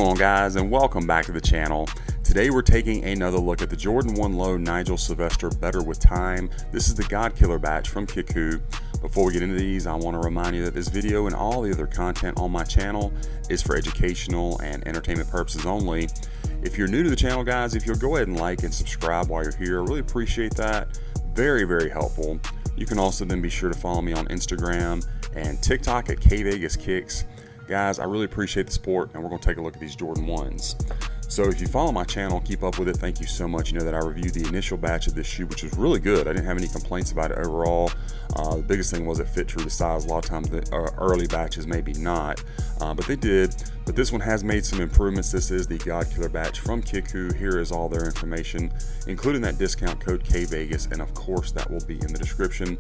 going on, guys, and welcome back to the channel. Today we're taking another look at the Jordan 1 Low Nigel Sylvester Better with Time. This is the God Killer batch from Kickwho. Before we get into these, I want to remind you that this video and all the other content on my channel is for educational and entertainment purposes only. If you're new to the channel, guys, if you'll go ahead and like and subscribe while you're here, I really appreciate that. Very, very helpful. You can also then be sure to follow me on Instagram and TikTok at kvegaskickz. Guys, I really appreciate the support, and we're going to take a look at these Jordan 1s. So if you follow my channel, keep up with it. Thank you so much. You know that I reviewed the initial batch of this shoe, which was really good. I didn't have any complaints about it overall. The biggest thing was it fit true to size. A lot of times the early batches maybe not, but they did. But this one has made some improvements. This is the God Killer batch from Kickwho. Here is all their information, including that discount code KVEGAS, and of course that will be in the description.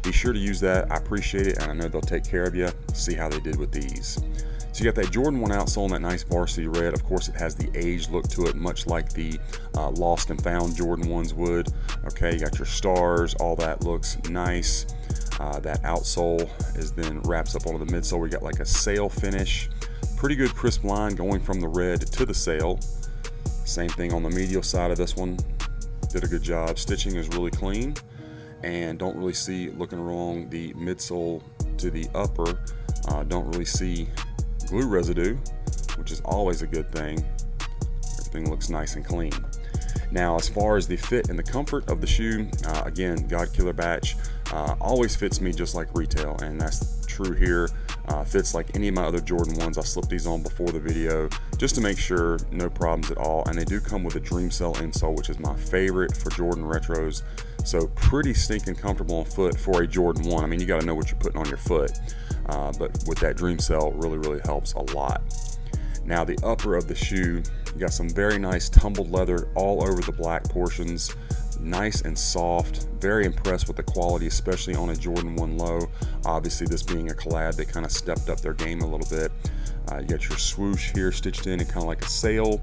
Be sure to use that. I appreciate it, and I know they'll take care of you. See how they did with these. So you got that Jordan 1 outsole in that nice varsity red. Of course, it has the aged look to it, much like the lost and found Jordan 1s would. Okay, you got your stars, all that looks nice. That outsole is then wraps up onto the midsole. We got like a sail finish. Pretty good crisp line going from the red to the sail. Same thing on the medial side of this one. Did a good job. Stitching is really clean, and don't really see, looking along the midsole to the upper, don't really see glue residue, which is always a good thing. Everything looks nice and clean. Now, as far as the fit and the comfort of the shoe, again, God Killer batch always fits me just like retail, and that's true here. Fits like any of my other Jordan 1s. I slipped these on before the video just to make sure, no problems at all. And they do come with a Dream Cell insole, which is my favorite for Jordan retros. So pretty stinking comfortable on foot for a Jordan 1. I mean, you got to know what you're putting on your foot, but with that Dream Cell, really helps a lot. Now, the upper of the shoe, you got some very nice tumbled leather all over the black portions. Nice and soft. Very impressed with the quality, especially on a Jordan 1 Low. Obviously, this being a collab, they kind of stepped up their game a little bit. You got your swoosh here stitched in and kind of like a sail.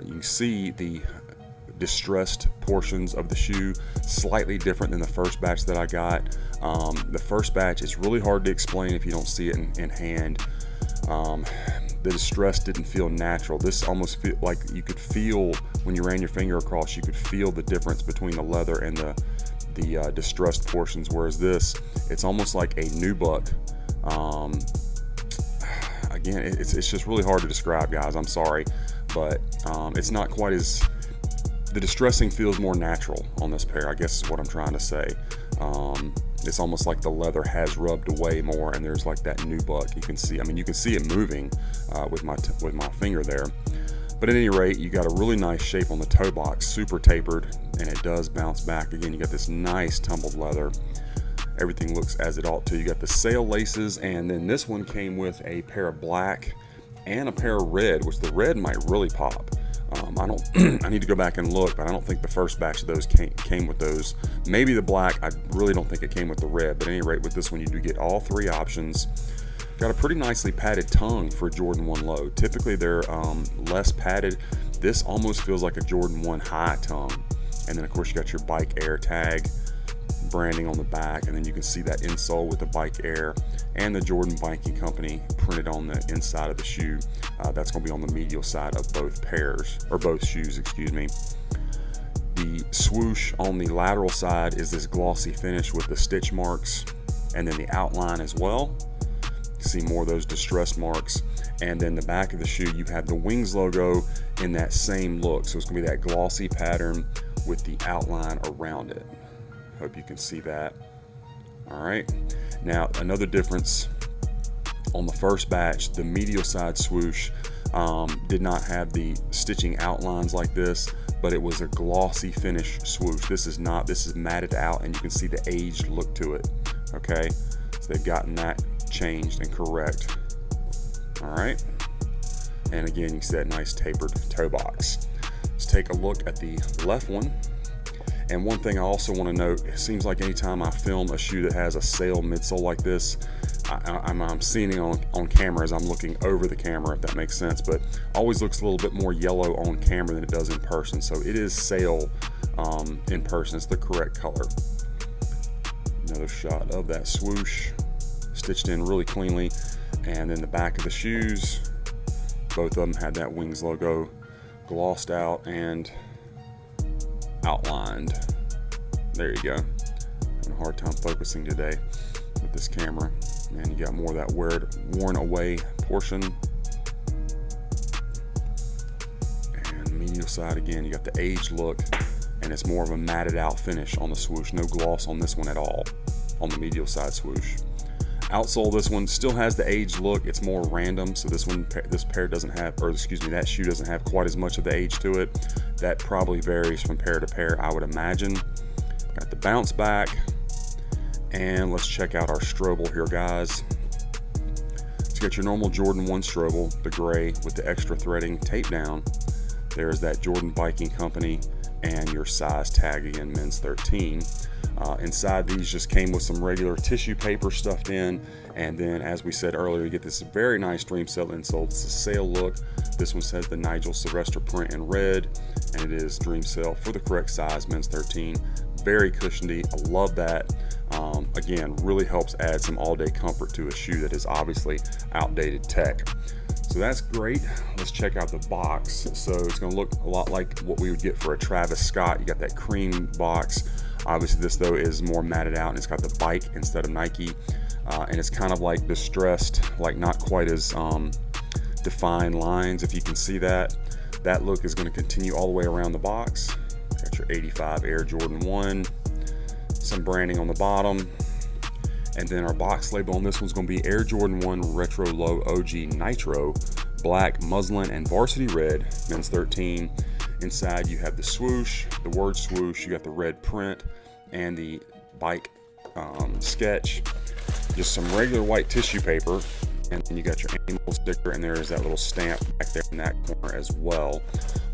You can see the distressed portions of the shoe, slightly different than the first batch that I got. The first batch is really hard to explain if you don't see it in hand. The distress didn't feel natural. This almost feel like you could feel when you ran your finger across, you could feel the difference between the leather and the distressed portions, whereas this, it's almost like a nubuck. Again, it's just really hard to describe, guys. I'm sorry, but it's not quite as, the distressing feels more natural on this pair, I guess is what I'm trying to say. It's almost like the leather has rubbed away more, and there's like that nubuck. You can see, I mean, you can see it moving with my finger there. But at any rate, you got a really nice shape on the toe box, super tapered, and it does bounce back. Again, you got this nice tumbled leather. Everything looks as it ought to. You got the sail laces, and then this one came with a pair of black and a pair of red, which the red might really pop. I need to go back and look, but I don't think the first batch of those came with those. Maybe the black, I really don't think it came with the red, but at any rate, with this one, you do get all three options. Got a pretty nicely padded tongue for a Jordan 1 Low. Typically, they're less padded. This almost feels like a Jordan 1 High tongue. And then, of course, you got your Bike Air tag branding on the back, and then you can see that insole with the Bike Air and the Jordan Biking Company printed on the inside of the shoe. That's going to be on the medial side of both pairs, or both shoes, excuse me. The swoosh on the lateral side is this glossy finish with the stitch marks, and then the outline as well. You see more of those distressed marks. And then the back of the shoe, you have the Wings logo in that same look. So it's going to be that glossy pattern with the outline around it. Hope you can see that. All right, now another difference on the first batch, the medial side swoosh did not have the stitching outlines like this, but it was a glossy finish swoosh. This is not, this is matted out, and you can see the aged look to it. Okay, so they've gotten that changed and correct. All right, and again, you see that nice tapered toe box. Let's take a look at the left one. And one thing I also want to note, it seems like anytime I film a shoe that has a sail midsole like this, I'm seeing it on camera as I'm looking over the camera, if that makes sense, but always looks a little bit more yellow on camera than it does in person. So it is sail in person. It's the correct color. Another shot of that swoosh, stitched in really cleanly. And then the back of the shoes, Both of them had that Wings logo glossed out and outlined. There you go. Having a hard time focusing today with this camera. And you got more of that worn away portion. And medial side again, you got the aged look, and it's more of a matted out finish on the swoosh. No gloss on this one at all, on the medial side swoosh. Outsole, this one still has the aged look. It's more random, so this pair doesn't have, or excuse me, that shoe doesn't have quite as much of the age to it. That probably varies from pair to pair, I would imagine. Got the bounce back, and let's check out our Strobel here, guys. So you got your normal Jordan 1 Strobel, the gray with the extra threading taped down. There's that Jordan Biking Company and your size tag again, men's 13. Inside these just came with some regular tissue paper stuffed in, and then as we said earlier, you get this very nice Dream Cell insole. It's a sail look. This one says the Nigel Sylvester print in red, and it is Dream Cell for the correct size, men's 13. Very cushiony. I love that. Again, really helps add some all-day comfort to a shoe that is obviously outdated tech. So that's great. Let's check out the box. So it's going to look a lot like what we would get for a Travis Scott. You got that cream box. Obviously this though is more matted out, and it's got the bike instead of Nike, and it's kind of like distressed, like not quite as defined lines, if you can see that. That look is going to continue all the way around the box. Got your 85 Air Jordan 1, some branding on the bottom, and then our box label on this one's going to be Air Jordan 1 Retro Low OG Nitro, black, muslin, and varsity red, men's 13. Inside you have the swoosh, the word swoosh, you got the red print, and the bike sketch. Just some regular white tissue paper, and then you got your animal sticker, and there is that little stamp back there in that corner as well.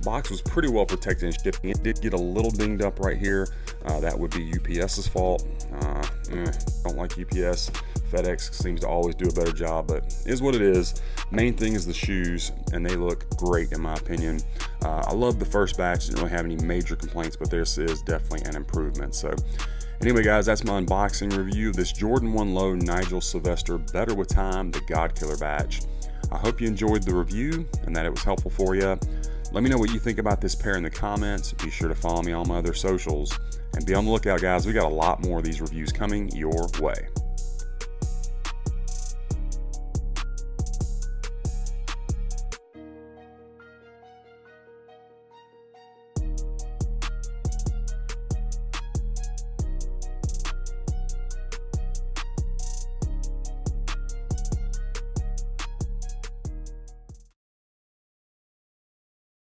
Box was pretty well protected in shipping. It did get a little dinged up right here. That would be UPS's fault. Don't like UPS. FedEx seems to always do a better job, but it is what it is. Main thing is the shoes, and they look great in my opinion. I love the first batch. Didn't really have any major complaints, but this is definitely an improvement. So anyway, guys, that's my unboxing review of this Jordan 1 Low Nigel Sylvester Better with Time, the God Killer batch. I hope you enjoyed the review and that it was helpful for you. Let me know what you think about this pair in the comments. Be sure to follow me on my other socials, and be on the lookout, guys. We got a lot more of these reviews coming your way.